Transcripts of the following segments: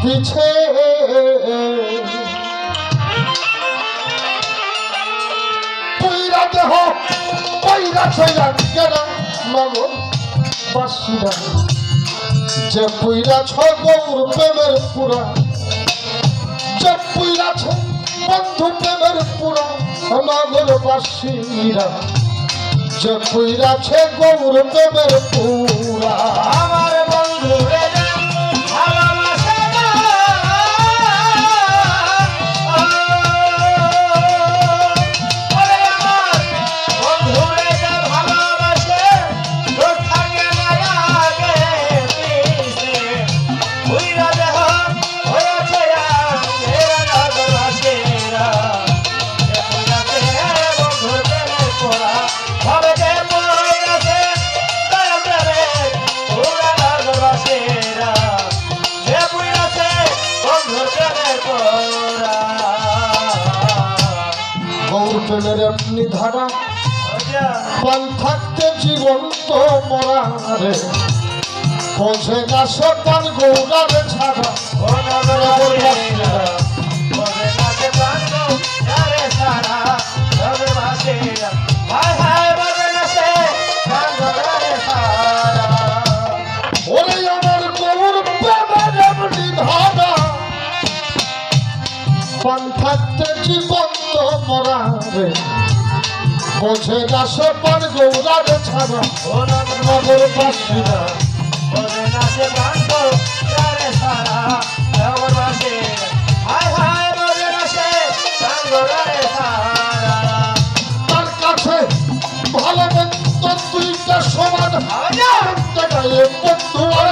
পিছে পইরা দেহ পইরা ছয়াঙ্গেরা মাগো বাসিরা যে পইরা ছ গৌর প্রেমের পুরা যে পইরা ছ বন্ধু প্রেমের পুরা মাগোর বাসিরা যে পইরা ছে গৌর প্রেমের পুরা আমার বন্ধু রে ভালোবাসে না ওরে আমার বন্ধু রে ভালোবাসে তোর থাকে না আগে পিছে বুইরা দেহ হয়েছে এরা ভালোবাসেরা এ বন্ধুর প্রেমে পড়া ভাবে যে পড়াছে দয়াল প্রেমে পুরা ভালোবাসেরা যে পড়াছে বন্ধুর প্রেমে পড়া গৌর প্রেমের এমনি ধারা পান থাকতে জীবন তো মরা রে বোঝে না সে পান গৌরারে ছাড়া ও নগরবাসীরা বলে নাচে প্রান্ত যারে সারা নগরবাসীরা হায় হায় বলে নাচে প্রান্ত যারে সারা ওরে আমার গৌর প্রেমের এমনি ধারা পান থাকতে জীবন তো মরা রে বোঝে না সে পান গৌরারে ছাড়া ও নগরবাসীরা বলে নাচে প্রান্ত যারে সারা নগরবাসীরা হায় হায় বলে নাচে প্রান্ত যারে সারা তার কাছে ভালো মন্দ দুইটা সমান আনন্দে গায়ে বন্ধু আর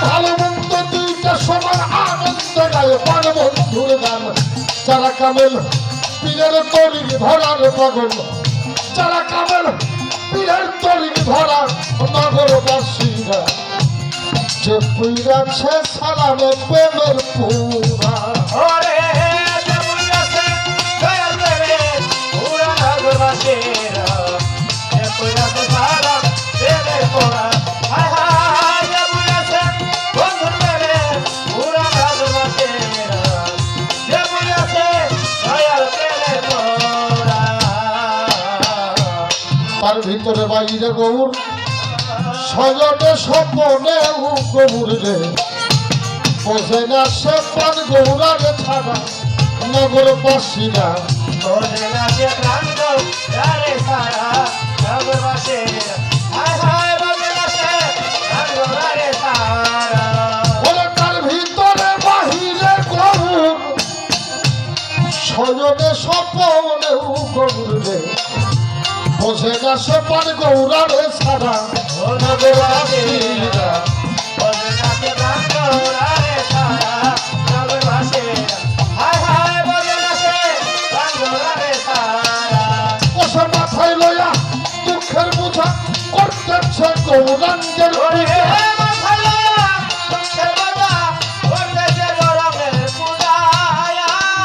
ভালো মন্দ দুইটা সমান আনন্দে গায়ে পান বন্ধুর গান যারা কামেল পীরের তরিক ধরার পাগল যারা কামেল পীরের তরিক ধরার নগরবাসীরা যে পুইরাছে সালামে প্রেমের পুরা তার ভিতরে বাইরে গৌর সজনে স্বপনে গৌর রে বোঝে না সে পান গৌরারে ছাড়া নগরবাসীরা ওরে তার ভিতরে বাহিরে গৌর সজনে স্বপনে গৌর রে বোঝে না সে পান গৌরারে ছাড়া নগরবাসীরা ওসব মাথায় লইয়া দুঃখের বোঝা করতেছে গৌরাঙ্গের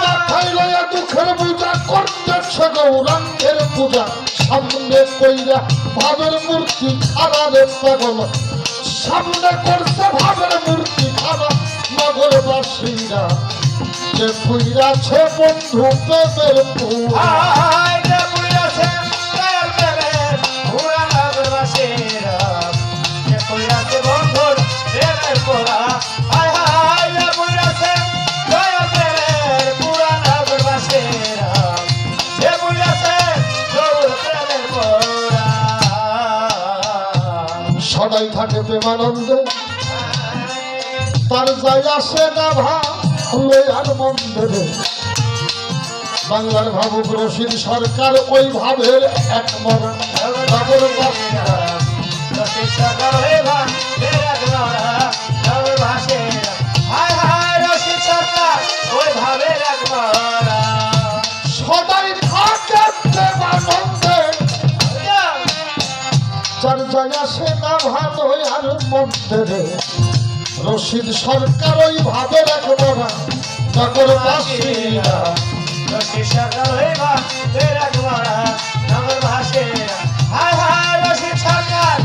মাথায় লইয়া দুঃখের বোঝা করতেছে গৌরাঙ্গের পূজা সামনে কইরা ভাবের মূর্তি খারারে পাগল সামনে করছে ভাবের মূর্তি খারা নগরবাসীরা যে পুইরাছে বন্ধু প্রেমের পুরা সদাই থাকে প্রেমানন্দে তার যাই আসে না ভালো আর মন্দিরে বাংলার ভাবুক রশিদ সরকার ওই ভাবের এক মরা নগরবাসীরা সদাই থাকে প্রেমানন্দে যার যাই আসে না ভালো আর মন্দিরে রশিদ সরকার ওই ভাবে রাখবো না নগরবাসীরা রশিদ সরকার ওই ভাবে রাখবো না নগরবাসীরা হায় হায় রশিদ সরকার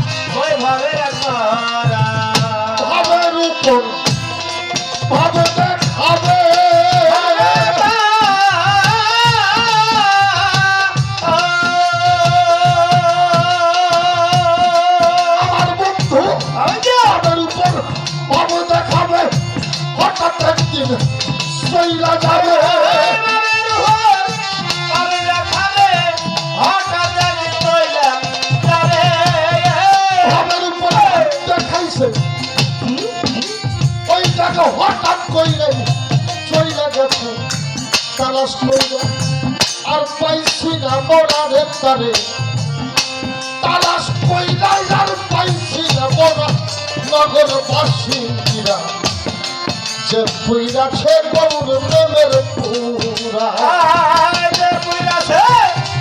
তালাশ কইরা আর পাইছি না মরারে তারে, তালাশ কইরা আর পাইছি না মরা নগর বাসিন্দা, যে পুইরাছে গৌর প্রেমের পুরা। যে পুইরাছে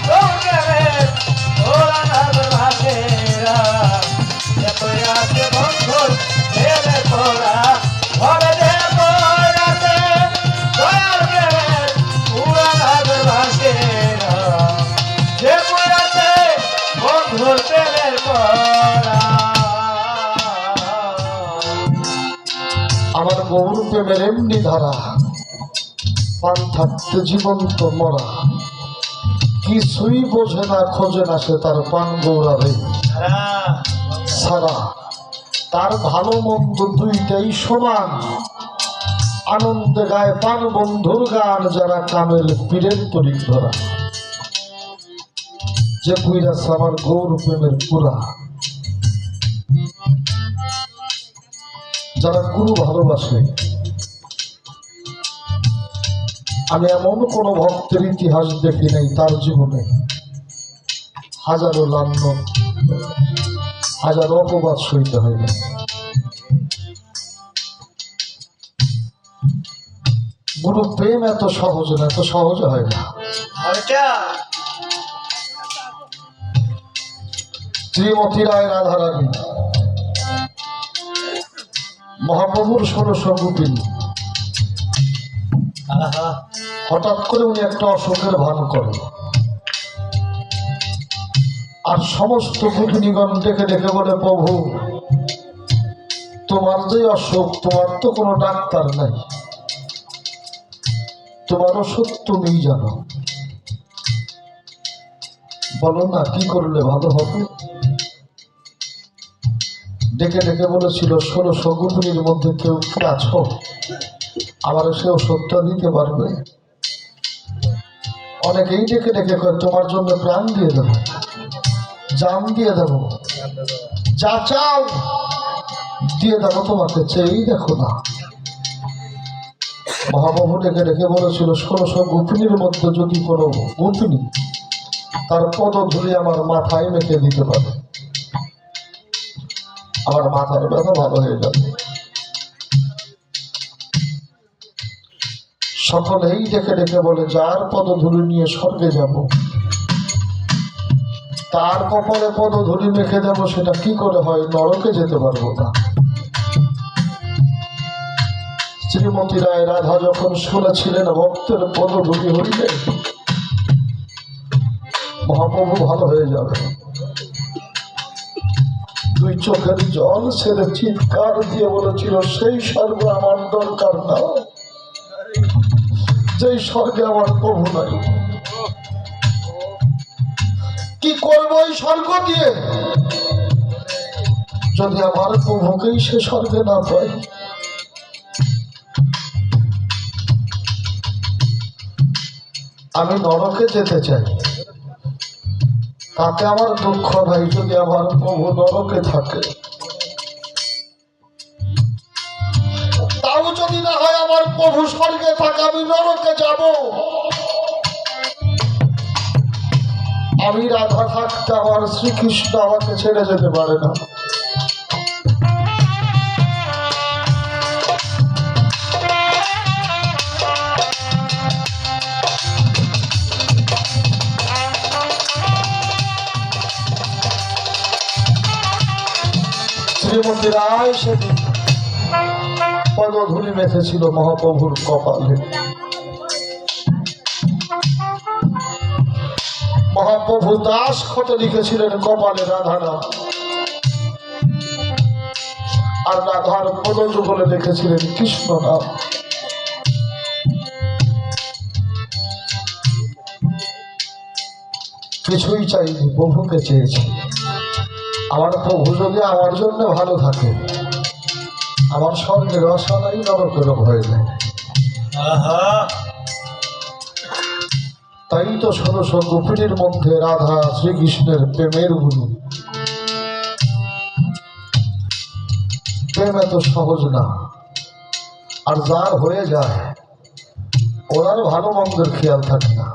গৌর প্রেমের ওরা নাগর ভাসেরা, যে পুইরাছে বন্ধুর প্রেমের পোড়া, ঘরে যে পুইরাছে গৌর প্রেমের ওরা নাগর ভাসেরা, যে পুইরাছে বন্ধুর প্রেমের পোড়া। আমার গৌর প্রেমের এমনি ধারা, পান থাকতে জীবন্ত মরা, কিছুই বোঝে না খোঁজে না সে তার পান গৌরারে সারা। তার ভালো মন্দ দুইটাই সমান, আনন্দে গায়ে পান বন্ধুর গান, যারা কামেল পীরের তরিক ধরা। যে পুইরাছে আমার গৌর প্রেমের পুরা, যারা গুরু ভালোবাসে। আমি এমন কোন ভক্তের ইতিহাস দেখি নাই তার জীবনে হাজারো লান্ন, হাজারো অপবাদ সইতে হয়নি। গুরু প্রেম এত সহজ না, এত সহজে হয় না। শ্রীমতী রায় রাধারানী মহাপ্রভুর 1600 গোপিন। হঠাৎ করে উনি একটা অসুখের ভান করেন, আর সমস্ত গোপিনীগণ দেখে দেখে বলে, প্রভু তোমার যে অসুখ, তোমার তো কোনো ডাক্তার নাই, তোমার ওষুধ তুমিই জানো, বলো না কি করলে ভালো হবে। ডেকে ডেকে বলেছিল, 1600 গোপিনীর মধ্যে কেউ কি আছো, আমার সে ওষুধটা দিতে পারবে? অনেকেই ডেকে ডেকে কয়, তোমার জন্য প্রাণ দিয়ে দেবো, জান দিয়ে দেবো, যা চাও দিয়ে দেবো তোমাকে, চেয়েই দেখো না। মহাপ্রভু ডেকে ডেকে বলেছিল, 1600 গোপিনীর মধ্যে যদি কোনো গোপিনী তার পদধূলি আমার মাথায় মেখে দিতে পারে, আমার মাথার ব্যথা ভালো হয়ে যাবে। সকলেই ডেকে ডেকে বলে, যার পদধূলি নিয়ে স্বর্গে যাব, তার কপালে পদধূলি মেখে দেব, সেটা কি করে হয়? নরকে যেতে পারবো না। শ্রীমতী রায় রাধা যখন শুনেছিলেন ভক্তের পদধূলি হইলে মহাপ্রভু ভালো হয়ে যাবে, দুই চোখের জল ছেড়ে চিৎকার দিয়ে বলেছিল, সেই স্বর্গ আমার দরকার না, যেই স্বর্গে আমার প্রভু নাই। কি করবো এই স্বর্গ দিয়ে, যদি আমার প্রভুকেই সে স্বর্গে না পাই? আমি নরকে যেতে চাই, তাতে আমার দুঃখ নাই, যদি আমার প্রভু নরকে থাকে। তাও যদি না হয় আমার প্রভু স্বর্গে থাকে, আমি নরকে যাব। আমি রাধা থাকতে আমার শ্রীকৃষ্ণ আমাকে ছেড়ে যেতে পারে না। শ্রীমতী রায় সেদিন পদধূলি মেখেছিল মহাপ্রভুর কপালে। মহাপ্রভু দাস ক্ষতে লিখেছিলেন কপালে রাধা নাম, আর রাধার পদযুগলে লিখেছিলেন কৃষ্ণ নাম। কিছুই চাইনি, প্রভুকে চেয়েছি। আমার প্রভু যদি আমার জন্য ভালো থাকে, আমার স্বর্গের আশা নাই, নরকের ভয় নেই। তাই তো 1600 গোপিনীর মধ্যে রাধা শ্রীকৃষ্ণের প্রেমের গুরু। প্রেম এত সহজ না, আর যার হয়ে যায় ওনার ভালো মন্দের খেয়াল থাকে না।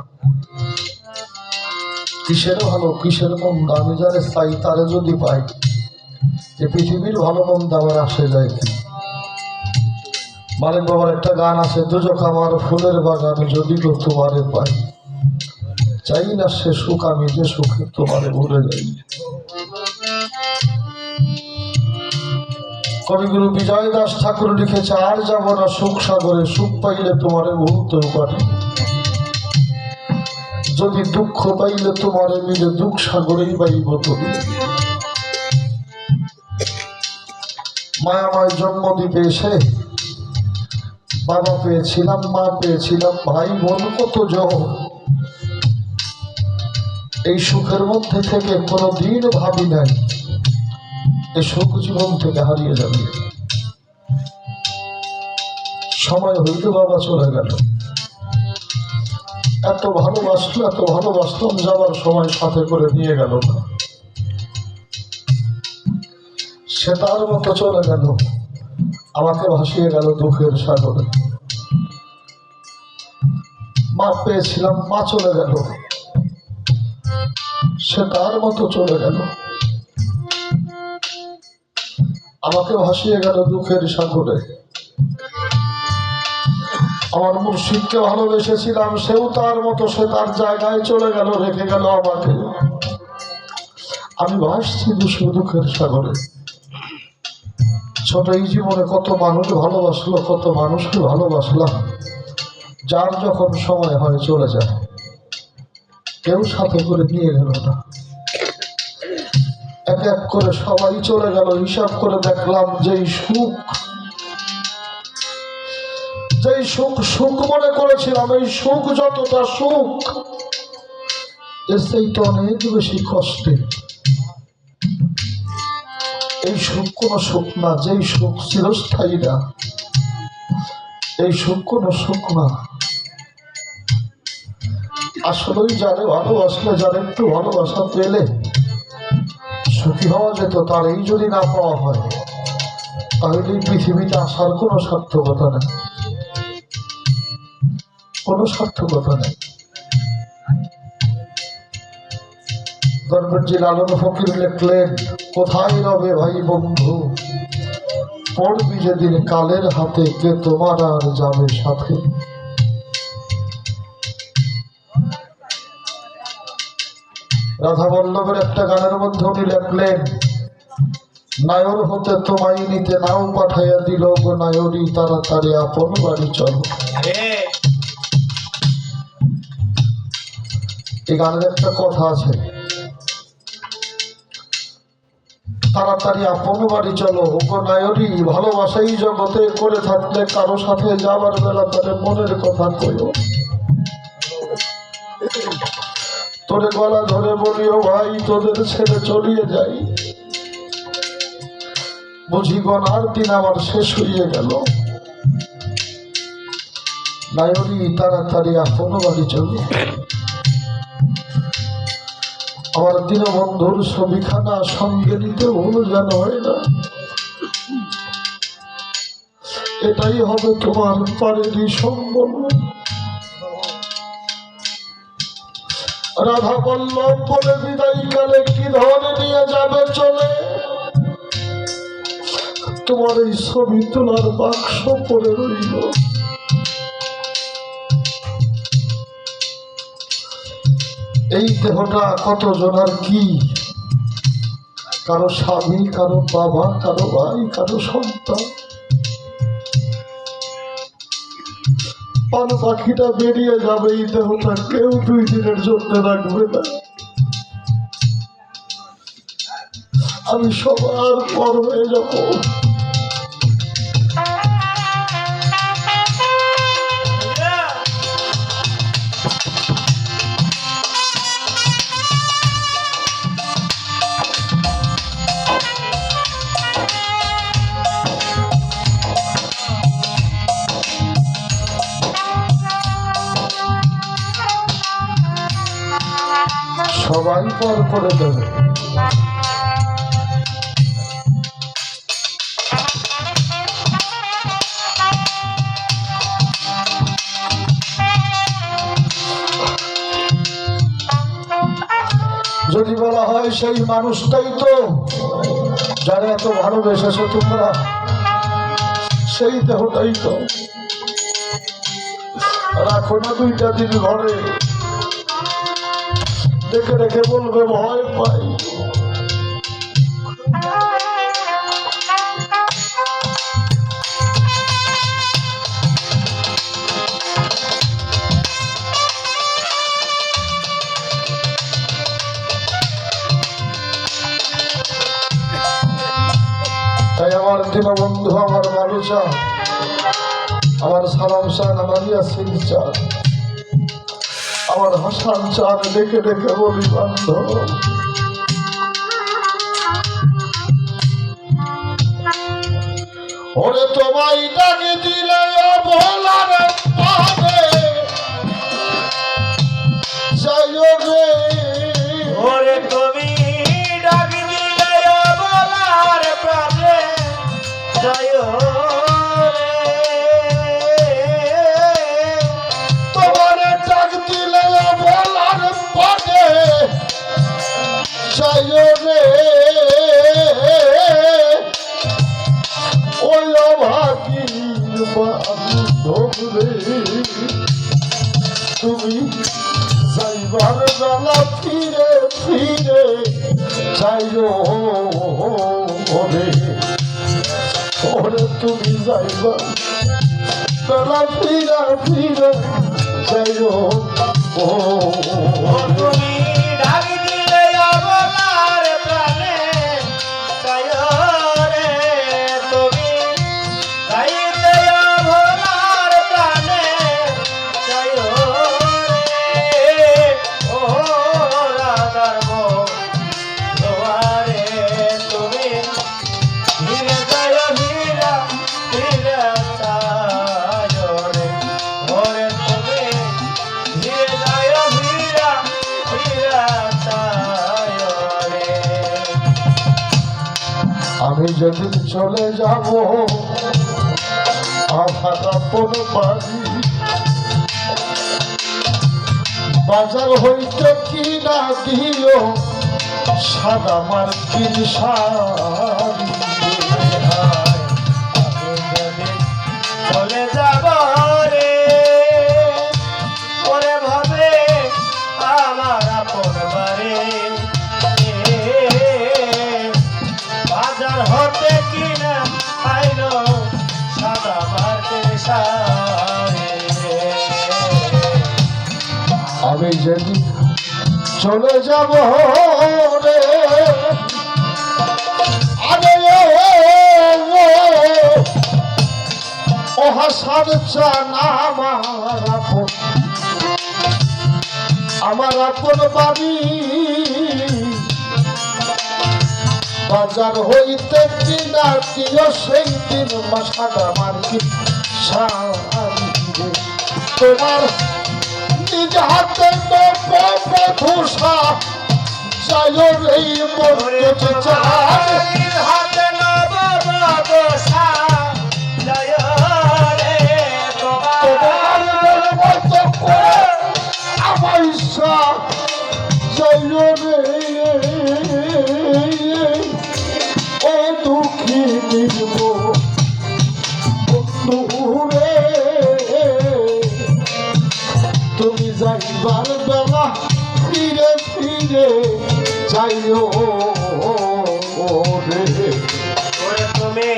কিসের ভালো কিসের মন্দ আমি যারে চাই তারে যদি পাই, যে পৃথিবীর ভালো মন্দ আমার আসে যায় কি। মালিক বাবার একটা গান আছে, দুজক আমার ফুলের বাগান যদি তো তোমারে পাই, চাই না সে সুখ আমি যে সুখে তোমারে ভুলে যাই। কবিগুরু বিজয় দাস ঠাকুর লিখেছে, আর যাব না সুখ সাগরে, সুখ পাইলে তোমারে ভুলতেও পারি, যদি দুঃখ পাইলে তোমারে মিলে দুঃখ সাগরেই পাইব তুমি। মায়াময় জন্মদ্বীপে এসে বাবা পেয়েছিলাম, মা পেয়েছিলাম, ভাই বোন কত জন। এই সুখের মধ্যে থেকে কোনোদিন ভাবি নাই এই সুখ জীবন থেকে হারিয়ে যাবে। সময় হইতে বাবা চলে গেল। এত ভালোবাসতাম, যাবার সময় সাথে করে নিয়ে গেল না। সে তার মতো চলে গেল, আমাকে ভাসিয়ে গেল দুঃখের সাগরে। মা পেয়েছিলাম, মা চলে গেল, সে তার মতো চলে গেল, আমাকে ভাসিয়ে গেল দুঃখের সাগরে। আমার মুর্শিদকে ভালোবেসেছিলাম, সেও তার মতো, সে তার জায়গায় চলে গেল, রেখে গেল আমাকে। আমি ভাসছি দুঃখের সাগরে। ছোট এই জীবনে কত মানুষ ভালোবাসলো, কত মানুষকে ভালোবাসলাম, যার যখন সময় হয় চলে যায়, কেউ সাথে করে নিয়ে গেল না। এক এক করে সবাই চলে গেল। হিসাব করে দেখলাম যেই সুখ মনে করেছিলাম, এই সুখ যতটা সুখ, এর চাইতে অনেক বেশি কষ্টে। এই সুখ কোনো সুখ না, যেই সুখ চিরস্থায়ী না, এই সুখ কোনো সুখ না। আসলেই যারে ভালোবাসলে, যারে একটু ভালোবাসা পেলে সুখী হওয়া যেত, তার এই যদি না পাওয়া হয়, তাহলে এই পৃথিবীতে আসার কোনো সার্থকতা নেই, কোনো সার্থকতা নেই। দরবেশজি লালন ফকির লিখলেন, কোথায় রবে ভাই বন্ধু, পড়বি যেদিন কালের হাতে, কে তোমার আর যাবে সাথে। রাধা বল্লভের একটা গানের মধ্যে উনি লিখলেন, নায়র হতে তোমায় নিতে নাও পাঠাইয়া দিল গো নায়রি, তাড়াতাড়ি আপন বাড়ি চলো। এই গানের একটা কথা আছে, তাড়াতাড়ি আপন বাড়ি চলো গো নায়রি, ভালোবাসাই জগতে করে থাকলে কারো সাথে যাবার বেলা তারে মনের কথা কইও। তোরে গলা ধরে বলিও ভাই, তোদের ছেড়ে চলিয়ে যাই, বুঝি গনার দিন আমার শেষ হইয়ে গেল। নায়রি তাড়াতাড়ি আপন বাড়ি চলো। আমার দীনবন্ধুর ছবিখানা সঙ্গে নিতে ভুল যেন হয় না, এটাই হবে তোমার পারেরই সম্বল। রাধা বল্লভ বলে বিদায় কালে কি ধনে নিয়ে যাবে চলে, তোমার এই ছবি তোলার বাক্স পড়ে রইল। এই দেহটা কত জনার কি, কারো স্বামী, কারো বাবা, কারো ভাই, কারো সন্তান। পান পাখিটা বেরিয়ে যাবে, এই দেহটা কেউ 2 দিনের জন্য রাখবে না। আমি সবার পর হয়ে যাব। সবাই পর করে দেবে। হয় সেই মানুষটাই তো যারা এত ভালোবেসেছো তোমরা, সেই দেহটাই তো। রাখো না 2টা দিন ঘরে, দেখে দেখে বলবে ভয় পাই। তাই আমার দীনবন্ধু, আমার মানুষা, আমার সালাম চান, আমার ইয়াসিন চান, আমার হাসান চান, ডেকে ডেকে বলি বান্ধব ওরে তোমায় ডাকে দিলে বলার পাবে যাইও রে। ওরে তুমি ডাক দিলে বলার প্রাণে জয় তোমার ডাক দিলে বলার পাবে যাইও রে। ওই অভাগীর বান্ধব রে, তুমি যাইবার বেলা ফিরে ফিরে যাইও রে। ওরে তুমি যাইবার বেলা ফিরে ফিরে যাইও ও তুমি ডাক দিলে বলার প্রাণে জয় রে। তুমি গাইতে বলার প্রাণে জয় রে। ও রাধার দুয়ারে তুমি ধীরে জয় হীরা ধীরে চায় রে। ওরে তুমি ধীরে জয় হীরা ধীরে চায় রে। আমি যদি চলে যাব আমার আপন বাড়ি, বাজার হইতে কিনা দিও সাদা মার্কিন শাড়ি। আমি যদি চলে যাব রে, ওরে ভাবে আমার আপন বাড়ি, বাজার হতে কিনা আইলো সাদা মার্কিন শাড়ি। আমি যদি চলে যাব রে, আরে ও হাসার চান আমার আপন বাড়ি, বাজার হইতে কিনা দিও সেই দিন সাদা মার্কিন শাড়ি রে। তোমার নিজ হাতে ধূসা যাইও রে মরতে চাই। হাতে নববসা জয় রে। তোমার মতো করে আমার ইচ্ছা যাইও রে। ও দুঃখী নির্ব বন্ধু রে, তুমি যাইবার বেলা ফিরে ফিরে যাইও রে। ওরে তুমি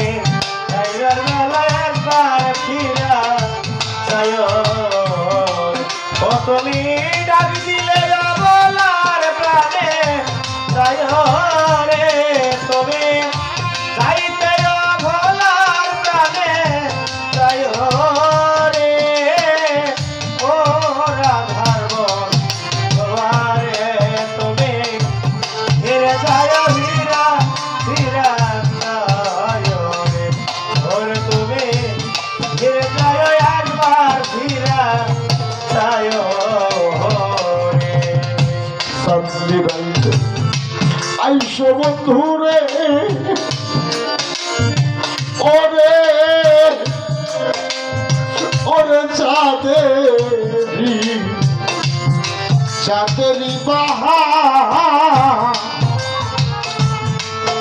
যাইবার বেলা একবার ফিরা যায়। ও তুমি ডাক দিলে বলার প্রাণে যায় রে। তুমি যাইতে ভোলার প্রাণে যায় রে। ও রাধার দুয়ারে তুমি ধীরে যায় হীরা হীরা চায় রে। ওরে তুমি ধীরে যায় একবার হীরা চায় রে। সামনে রাইতে আইসো বন্ধু রে, ওরে ওরে চাঁদেরি বাহার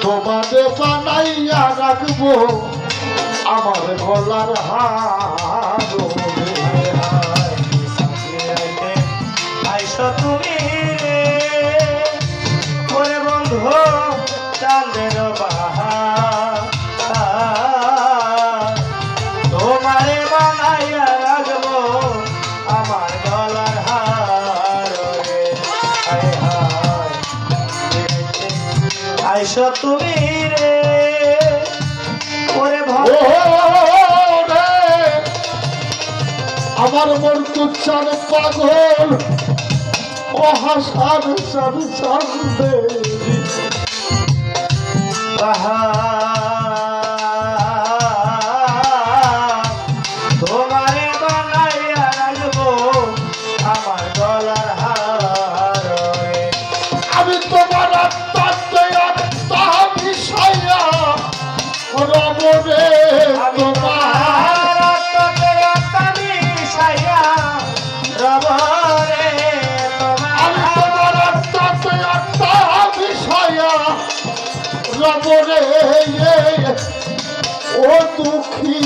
তোমারে বানাইয়া রাখবো আমার গলার হার আইসো তুমি রে ওরে বন্ধু চাঁদের বাহার তোমারে বানাইয়া রাখবো আমার গলার হার রে হায় হায় আইসো তুমি রে ওরে ও রে, আমার মন তুচ্ছার পাগল ও হাসার সার সারবে তোমারে বানাইয়া রাখবো আমার গলার হার রে আমি তোমার আত্মাতে আত্মা মিশাইয়া রব রে আমি তোমার তোমার আত্মাতে আত্মা মিশাইয়া রব রে আমি তোমার আত্মাতে আত্মা মিশাইয়া রব রে ও দুঃখী